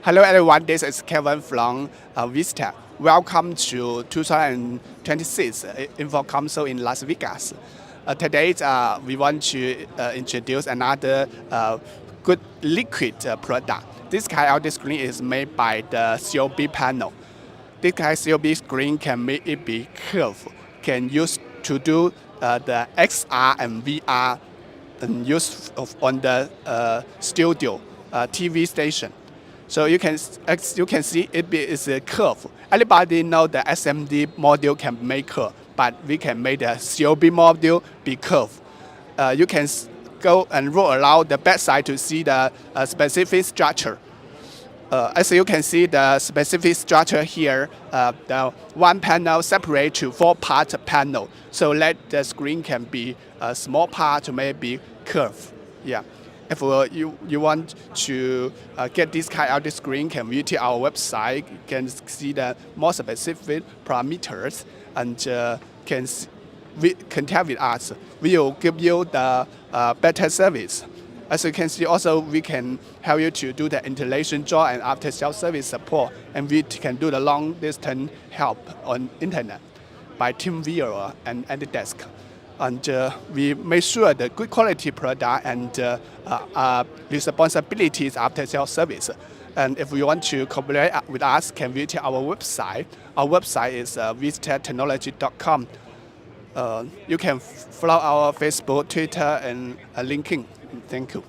Hello everyone, this is Kevin from Vistech. Welcome to 2026 InfoComm show in Las Vegas. Today we want to introduce another good liquid product. This kind of screen is made by the COB panel. This kind of COB screen can make it be curved, can use to do the XR and VR and use on the studio TV station. So you can see it is a curve. Everybody know the SMD module can make curve, but we can make the COB module be curved. You can go and roll around the backside to see the specific structure. As you can see the specific structure here, the one panel separate to 4-part panel. So let the screen can be a small part, maybe curve. Yeah. If you want to get this kind of screen, can visit our website. You can see the more specific parameters and can contact with us. We will give you the better service. As you can see, also we can help you to do the installation job and after-sales service support, and we can do the long-distance help on internet by team viewer and at the desk. And we make sure the good quality product and responsibilities after sales service. And if you want to collaborate with us, can visit our website. Our website is visthechtechnology.com. You can follow our Facebook, Twitter, and LinkedIn. Thank you.